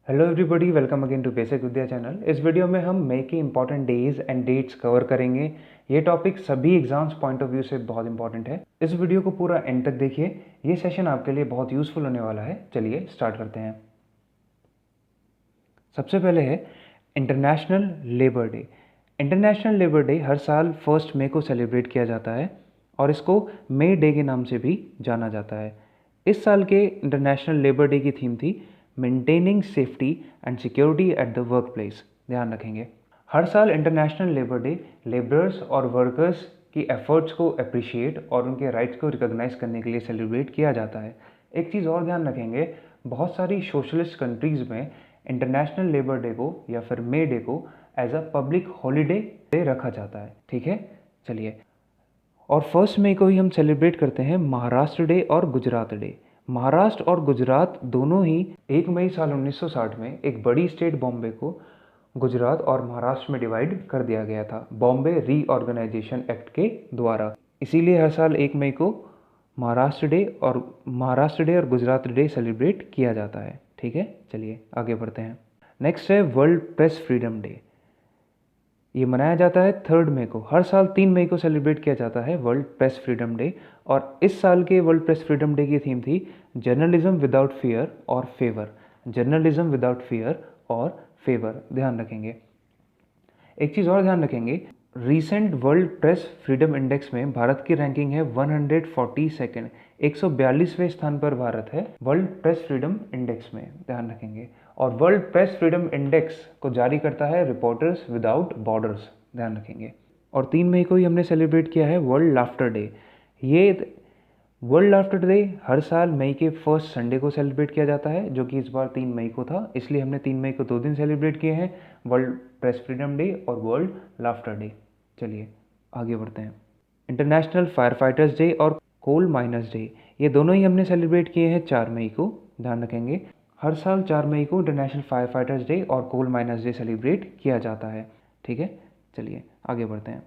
Hello everybody, welcome again to basic Vidya channel. इस video में हम मई के important days and dates cover करेंगे। ये टॉपिक सभी एग्जाम्स पॉइंट ऑफ व्यू से बहुत इंपॉर्टेंट है। इस वीडियो को पूरा एंड तक देखिए, ये सेशन आपके लिए बहुत यूजफुल होने वाला है। चलिए स्टार्ट करते हैं। सबसे पहले है international labour day. International labour day हर साल 1 मई को सेलिब्रेट किया जाता है और इसको मई डे के नाम से भी जाना जाता है। इस साल के इंटरनेशनल लेबर डे की थीम थी maintaining safety and security at the work place. ध्यान रखेंगे, हर साल इंटरनेशनल लेबर डे लेबरर्स और वर्कर्स की एफर्ट्स को अप्रिशिएट और उनके राइट्स को रिकॉग्नाइज करने के लिए सेलिब्रेट किया जाता है। एक चीज़ और ध्यान रखेंगे, बहुत सारी सोशलिस्ट कंट्रीज़ में इंटरनेशनल लेबर डे को या फिर मे डे को as a public holiday day रखा जाता है। ठीक है, चलिए। और 1 मई को ही हम सेलिब्रेट करते हैं महाराष्ट्र डे और गुजरात डे। महाराष्ट्र और गुजरात दोनों ही 1 मई साल 1960 में एक बड़ी स्टेट बॉम्बे को गुजरात और महाराष्ट्र में डिवाइड कर दिया गया था बॉम्बे रीऑर्गेनाइजेशन एक्ट के द्वारा। इसीलिए हर साल 1 मई को महाराष्ट्र डे और गुजरात डे सेलिब्रेट किया जाता है। ठीक है, चलिए आगे बढ़ते हैं। नेक्स्ट है वर्ल्ड प्रेस फ्रीडम डे। ये मनाया जाता है 3 मई को। हर साल 3 मई को सेलिब्रेट किया जाता है वर्ल्ड प्रेस फ्रीडम डे। और इस साल के वर्ल्ड प्रेस फ्रीडम डे की थीम थी जर्नलिज्म विदाउट फियर और फेवर। जर्नलिज्म विदाउट फियर और फेवर, ध्यान रखेंगे। एक चीज़ और ध्यान रखेंगे, recent world press freedom index में भारत की रैंकिंग है 142nd। 142वें स्थान पर भारत है वर्ल्ड प्रेस फ्रीडम इंडेक्स में, ध्यान रखेंगे। और वर्ल्ड प्रेस फ्रीडम इंडेक्स को जारी करता है रिपोर्टर्स विदाउट बॉर्डर्स, ध्यान रखेंगे। और 3 मई को ही हमने सेलिब्रेट किया है वर्ल्ड लाफ्टर डे। ये वर्ल्ड लाफ्टर डे हर साल मई के फर्स्ट संडे को सेलिब्रेट किया जाता है, जो कि इस बार 3 मई को था, इसलिए हमने 3 मई को 2 दिन सेलिब्रेट किए हैं, वर्ल्ड प्रेस फ्रीडम डे और वर्ल्ड लाफ्टर डे। चलिए आगे बढ़ते हैं। इंटरनेशनल फायर फाइटर्स डे और कोल माइनर्स डे, ये दोनों ही हमने सेलिब्रेट किए हैं 4 मई को, ध्यान रखेंगे। हर साल 4 मई को इंटरनेशनल फायर फाइटर्स डे और कोल माइनर्स डे सेलिब्रेट किया जाता है। ठीक है, चलिए आगे बढ़ते हैं।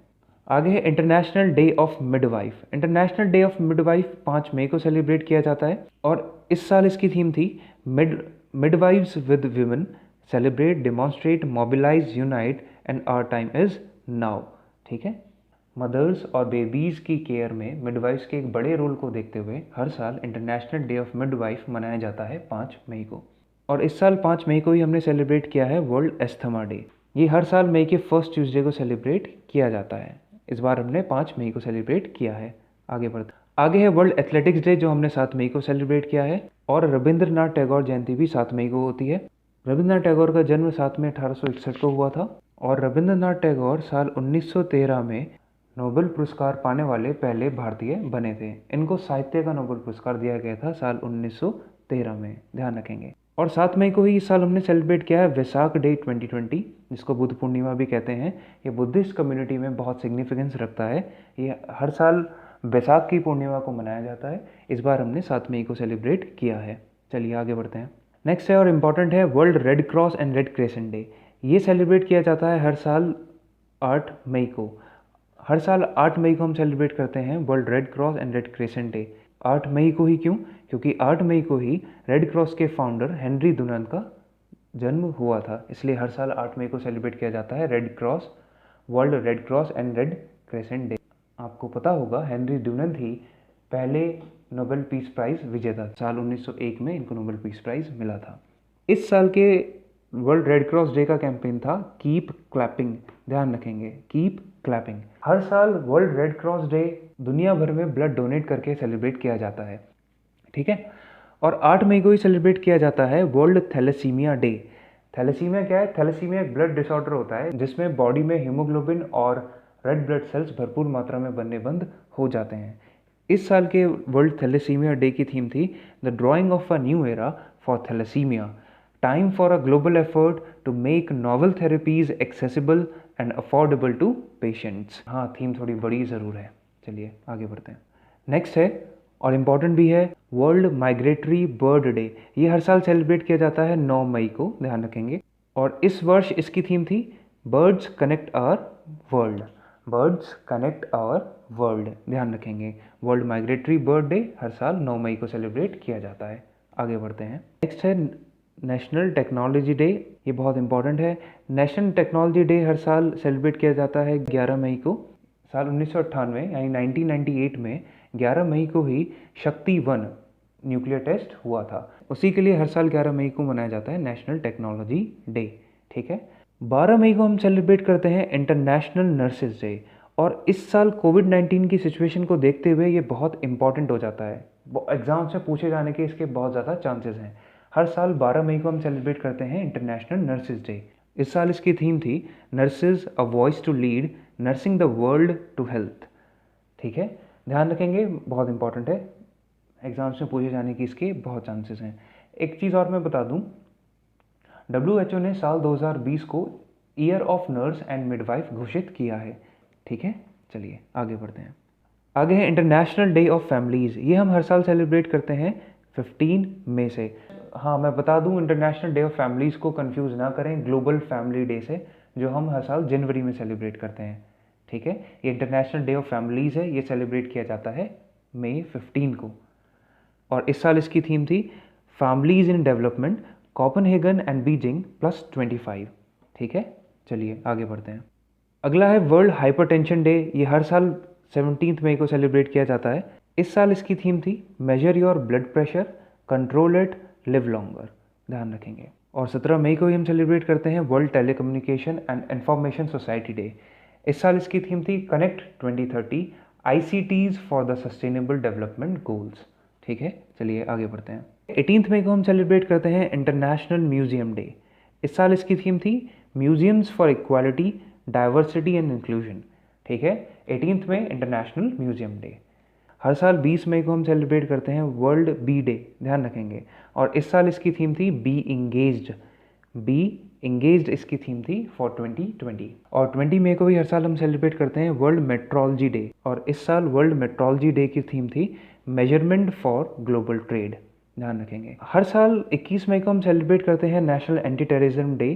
आगे है international day of midwife. International day of midwife 5 मई को सेलिब्रेट किया जाता है और इस साल इसकी थीम थी midwives with women celebrate demonstrate mobilise unite and our time is now. ठीक है, मदर्स और बेबीज़ की केयर में मिडवाइफ्स के एक बड़े रोल को देखते हुए हर साल इंटरनेशनल डे ऑफ मिडवाइफ मनाया जाता है 5 मई को। और इस साल 5 मई को ही हमने सेलिब्रेट किया है वर्ल्ड एस्थमा डे। ये हर साल मई के फर्स्ट ट्यूसडे को सेलिब्रेट किया जाता है, इस बार हमने 5 मई को सेलिब्रेट किया है। आगे है वर्ल्ड एथलेटिक्स डे, जो हमने 7 मई को सेलिब्रेट किया है। और रविंद्रनाथ टैगोर जयंती भी 7 मई को होती है। रविंद्रनाथ टैगोर का जन्म 7 मई 1861 को हुआ था और रविंद्रनाथ टैगोर साल 1913 में नोबेल पुरस्कार पाने वाले पहले भारतीय बने थे। इनको साहित्य का नोबेल पुरस्कार दिया गया था साल 1913 में, ध्यान रखेंगे। और 7 मई को ही इस साल हमने सेलिब्रेट किया है वैसाख डे 2020, जिसको बुद्ध पूर्णिमा भी कहते हैं। ये बुद्धिस्ट कम्युनिटी में बहुत सिग्निफिकेंस रखता है। ये हर साल वैसाख की पूर्णिमा को मनाया जाता है, इस बार हमने 7 मई को सेलिब्रेट किया है। चलिए आगे बढ़ते हैं। नेक्स्ट है और इम्पॉर्टेंट है world red cross and red crescent day. ये सेलिब्रेट किया जाता है हर साल 8 मई को। हर साल 8 मई को हम सेलिब्रेट करते हैं world red cross and red crescent day. 8 मई को ही क्यों? क्योंकि 8 मई को ही रेड क्रॉस के फाउंडर हेनरी डुनंट का जन्म हुआ था, इसलिए हर साल 8 मई को सेलिब्रेट किया जाता है world red cross and red crescent day. आपको पता होगा हेनरी डुनंट ही पहले नोबेल पीस प्राइज़ विजेता, साल 1901 में इनको नोबेल पीस प्राइज़ मिला था। इस साल के वर्ल्ड रेड क्रॉस डे का कैंपेन था कीप क्लैपिंग, ध्यान रखेंगे, कीप क्लैपिंग। हर साल वर्ल्ड रेड क्रॉस डे दुनिया भर में ब्लड डोनेट करके सेलिब्रेट किया जाता है। ठीक है, और 8 मई को ही सेलिब्रेट किया जाता है वर्ल्ड थैलेसीमिया डे। थैलेसीमिया क्या है? थैलेसीमिया एक ब्लड डिसऑर्डर होता है जिसमें बॉडी में हीमोग्लोबिन और रेड ब्लड सेल्स भरपूर मात्रा में बनने बंद हो जाते हैं। इस साल के वर्ल्ड थैलेसीमिया डे की थीम थी the drawing of a new era for thalassemia, time for a global effort to make novel therapies accessible and affordable to patients. हाँ, थीम थोड़ी बड़ी ज़रूर है। चलिए आगे बढ़ते हैं। नेक्स्ट है और इम्पॉर्टेंट भी है वर्ल्ड माइग्रेटरी बर्ड डे। ये हर साल सेलिब्रेट किया जाता है 9 मई को, ध्यान रखेंगे। और इस वर्ष इसकी थीम थी birds connect our world, birds connect our world, ध्यान रखेंगे। वर्ल्ड माइग्रेटरी बर्ड डे हर साल 9 मई को सेलिब्रेट किया जाता है। आगे बढ़ते हैं। नेक्स्ट है नेशनल टेक्नोलॉजी डे, ये बहुत इंपॉर्टेंट है। नेशनल टेक्नोलॉजी डे हर साल सेलिब्रेट किया जाता है 11 मई को। साल 1998 यानी 1998 में 11 मई को ही शक्ति 1 न्यूक्लियर टेस्ट हुआ था। उसी के लिए हर साल 11 मई को मनाया जाता है नेशनल टेक्नोलॉजी डे। ठीक है। 12 मई को हम सेलिब्रेट करते हैं इंटरनेशनल नर्सेज डे। और इस साल कोविड-19 की सिचुएशन को देखते हुए ये बहुत इंपॉर्टेंट हो जाता है। एग्जाम से पूछे जाने के इसके बहुत ज़्यादा चांसेस हैं। हर साल 12 मई को हम सेलिब्रेट करते हैं इंटरनेशनल नर्सेज डे। इस साल इसकी थीम थी nurses a voice to lead, nursing the world to health. ठीक है, ध्यान रखेंगे, बहुत इंपॉर्टेंट है। एग्जाम्स में पूछे जाने की इसके बहुत चांसेस हैं। एक चीज़ और मैं बता दूं, WHO ने साल 2020 को year of nurse and midwife घोषित किया है। ठीक है, चलिए आगे बढ़ते हैं। आगे है इंटरनेशनल डे ऑफ फैमिलीज़। ये हम हर साल सेलिब्रेट करते हैं 15 मई से। हाँ, मैं बता दूं, इंटरनेशनल डे ऑफ फैमिलीज़ को कंफ्यूज ना करें ग्लोबल फैमिली डे से, जो हम हर साल जनवरी में सेलिब्रेट करते हैं। ठीक है, ये इंटरनेशनल डे ऑफ फैमिलीज़ है, ये सेलिब्रेट किया जाता है मई 15 को। और इस साल इसकी थीम थी families in development, Copenhagen and Beijing +25। ठीक है, चलिए आगे बढ़ते हैं। अगला है वर्ल्ड हाइपरटेंशन डे। ये हर साल 17 मई को सेलिब्रेट किया जाता है। इस साल इसकी थीम थी major your blood pressure, control it, live longer. ध्यान रखेंगे। और 17 मई को ही हम सेलिब्रेट करते हैं world telecommunication and information society day. इस साल इसकी थीम थी connect 2030, ICTs for the sustainable development goals. ठीक है, चलिए आगे बढ़ते हैं। 18 मई को हम सेलिब्रेट करते हैं इंटरनेशनल म्यूजियम डे। इस साल इसकी थीम थी museums for equality, diversity and inclusion. ठीक है, 18 मई इंटरनेशनल म्यूजियम डे। हर साल 20 मई को हम सेलिब्रेट करते हैं वर्ल्ड बी डे। ध्यान रखेंगे। और इस साल इसकी थीम थी बी इंगेज्ड। बी इंगेज्ड इसकी थीम थी फॉर 2020। और 20 मई को भी हर साल हम सेलिब्रेट करते हैं वर्ल्ड मेट्रोलॉजी डे। और इस साल वर्ल्ड मेट्रोलॉजी डे की थीम थी मेजरमेंट फॉर ग्लोबल ट्रेड। ध्यान रखेंगे। हर साल 21 मई को हम सेलिब्रेट करते हैं नेशनल एंटी टेररिज्म डे।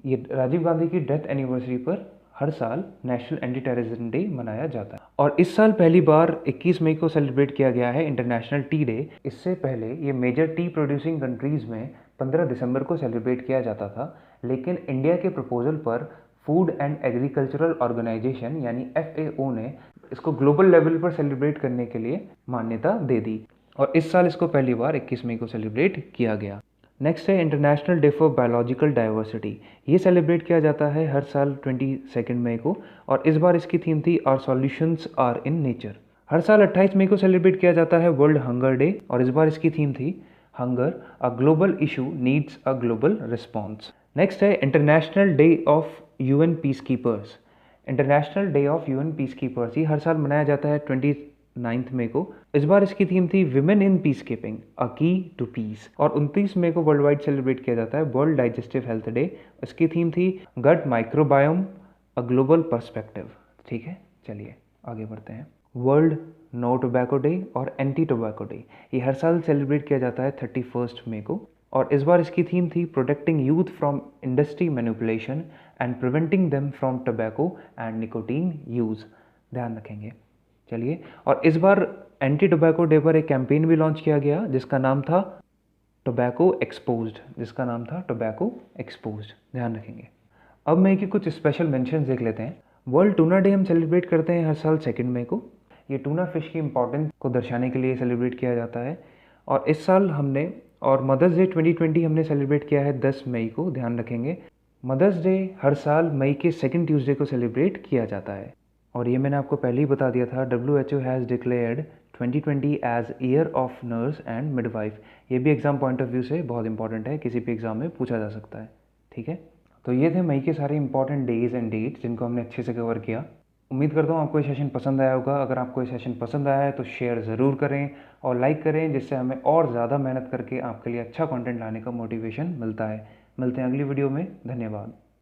ये राजीव गांधी की डेथ एनिवर्सरी पर हर साल नेशनल एंटी टेररिज्म डे मनाया जाता है। और इस साल पहली बार 21 मई को सेलिब्रेट किया गया है इंटरनेशनल टी डे। इससे पहले ये मेजर टी प्रोड्यूसिंग कंट्रीज़ में 15 दिसंबर को सेलिब्रेट किया जाता था, लेकिन इंडिया के प्रपोजल पर फूड एंड एग्रीकल्चरल ऑर्गेनाइजेशन यानी FAO ने इसको ग्लोबल लेवल पर सेलिब्रेट करने के लिए मान्यता दे दी। और इस साल इसको पहली बार 21 मई को सेलिब्रेट किया गया। नेक्स्ट है international day for biological diversity. ये सेलिब्रेट किया जाता है हर साल 22 मई को। और इस बार इसकी थीम थी our solutions are in nature. हर साल 28 मई को सेलिब्रेट किया जाता है वर्ल्ड हंगर डे। और इस बार इसकी थीम थी hunger, a global issue needs a global response. Next है international day of UN peacekeepers. International day of UN peacekeepers ये हर साल मनाया जाता है 29 मई को। इस बार इसकी थीम थी विमेन इन पीस कीपिंग, अ की टू पीस। और 29 मई को वर्ल्ड वाइड सेलिब्रेट किया जाता है वर्ल्ड डाइजेस्टिव हेल्थ डे। इसकी थीम थी gut microbiome, a global perspective. ठीक है, चलिए आगे बढ़ते हैं। वर्ल्ड नो टोबैको डे और एंटी टोबैको डे ये हर साल सेलिब्रेट किया जाता है 31 मई को। और इस बार इसकी थीम थी protecting youth from industry manipulation and preventing them from tobacco and nicotine use. ध्यान रखेंगे। चलिए, और इस बार एंटी टोबैको डे पर एक कैंपेन भी लॉन्च किया गया जिसका नाम था टोबैको एक्सपोज्ड। ध्यान रखेंगे। अब मई की कुछ स्पेशल मेंशंस देख लेते हैं। वर्ल्ड टूना डे हम सेलिब्रेट करते हैं हर साल 2 मई को। ये टूना फिश की इंपॉर्टेंस को दर्शाने के लिए सेलिब्रेट किया जाता है। और इस साल हमने और मदर्स डे 2020 हमने सेलिब्रेट किया है 10 मई को। ध्यान रखेंगे। मदर्स डे हर साल मई के 2nd ट्यूसडे को सेलिब्रेट किया जाता है। और ये मैंने आपको पहले ही बता दिया था, WHO has declared 2020 as year of nurse and midwife. ये भी एग्जाम पॉइंट ऑफ व्यू से बहुत इंपॉर्टेंट है, किसी भी एग्जाम में पूछा जा सकता है। ठीक है, तो ये थे मई के सारे इंपॉर्टेंट डेज एंड डेट्स जिनको हमने अच्छे से कवर किया। उम्मीद करता हूँ आपको ये सेशन पसंद आया होगा। अगर आपको ये सेशन पसंद आया है तो शेयर ज़रूर करें और लाइक करें, जिससे हमें और ज़्यादा मेहनत करके आपके लिए अच्छा कंटेंट लाने का मोटिवेशन मिलता है। मिलते हैं अगली वीडियो में। धन्यवाद।